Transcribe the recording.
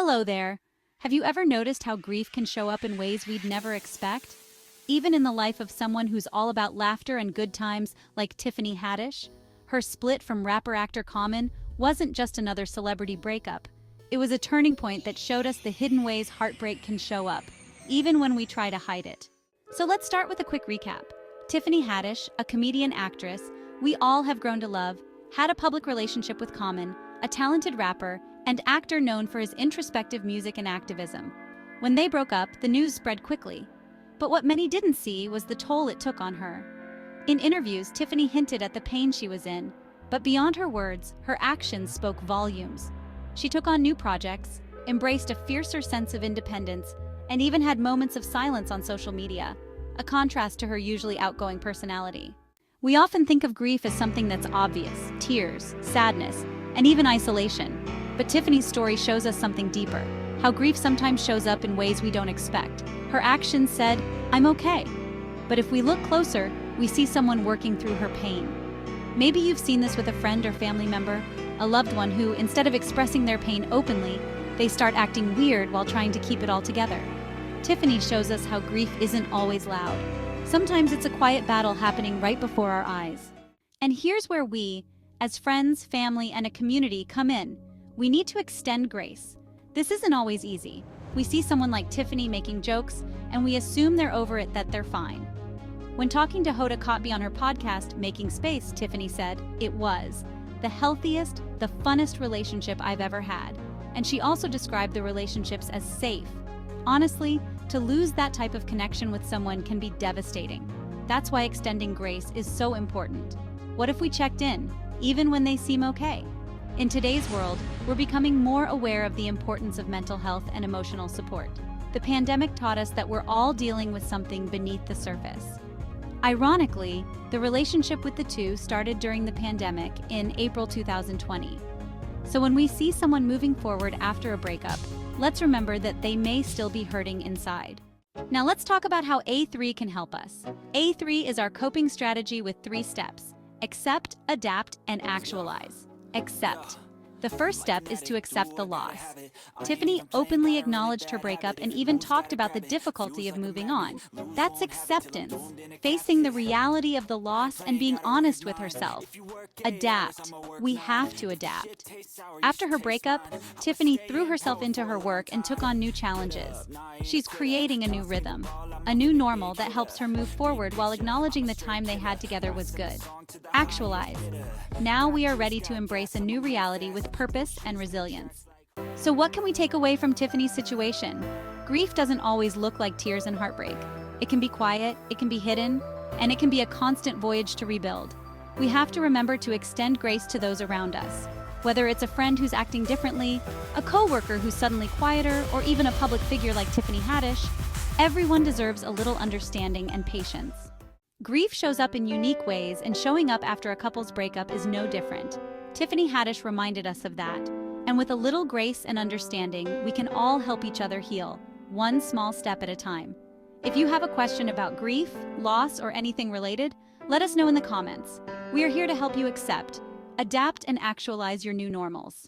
Hello there. Have you ever noticed how grief can show up in ways we'd never expect? Even in the life of someone who's all about laughter and good times, like Tiffany Haddish, her split from rapper-actor Common wasn't just another celebrity breakup. It was a turning point that showed us the hidden ways heartbreak can show up, even when we try to hide it. So let's start with a quick recap. Tiffany Haddish, a comedian actress we all have grown to love, had a public relationship with Common, a talented rapper and actor known for his introspective music and activism. When they broke up, the news spread quickly. But what many didn't see was the toll it took on her. In interviews, Tiffany hinted at the pain she was in, but beyond her words, her actions spoke volumes. She took on new projects, embraced a fiercer sense of independence, and even had moments of silence on social media, a contrast to her usually outgoing personality. We often think of grief as something that's obvious: tears, sadness, and even isolation. But Tiffany's story shows us something deeper, how grief sometimes shows up in ways we don't expect. Her actions said, "I'm okay." But if we look closer, we see someone working through her pain. Maybe you've seen this with a friend or family member, a loved one who, instead of expressing their pain openly, they start acting weird while trying to keep it all together. Tiffany shows us how grief isn't always loud. Sometimes it's a quiet battle happening right before our eyes. And here's where we, as friends, family, and a community, come in. We need to extend grace. This isn't always easy. We see someone like Tiffany making jokes, and we assume they're over it, that they're fine. When talking to Hoda Kotb on her podcast, Making Space, Tiffany said, "It was the healthiest, the funnest relationship I've ever had." And she also described the relationships as safe. Honestly, to lose that type of connection with someone can be devastating. That's why extending grace is so important. What if we checked in, even when they seem okay? In today's world, we're becoming more aware of the importance of mental health and emotional support. The pandemic taught us that we're all dealing with something beneath the surface. Ironically, the relationship with the two started during the pandemic in April 2020. So when we see someone moving forward after a breakup, let's remember that they may still be hurting inside. Now let's talk about how A3 can help us. A3 is our coping strategy with 3 steps: accept, adapt, and actualize. Accept. The first step is to accept the loss. Tiffany openly acknowledged her breakup and even talked about the difficulty of moving on. That's acceptance, facing the reality of the loss and being honest with herself. Adapt. We have to adapt. After her breakup, Tiffany threw herself into her work and took on new challenges. She's creating a new rhythm, a new normal that helps her move forward while acknowledging the time they had together was good. Actualize. Now we are ready to embrace a new reality with purpose and resilience. So what can we take away from Tiffany's situation? Grief doesn't always look like tears and heartbreak. It can be quiet, it can be hidden, and it can be a constant voyage to rebuild. We have to remember to extend grace to those around us. Whether it's a friend who's acting differently, a coworker who's suddenly quieter, or even a public figure like Tiffany Haddish, everyone deserves a little understanding and patience. Grief shows up in unique ways, and showing up after a couple's breakup is no different. Tiffany Haddish reminded us of that. And with a little grace and understanding, we can all help each other heal, one small step at a time. If you have a question about grief, loss, or anything related, let us know in the comments. We are here to help you accept, adapt, and actualize your new normals.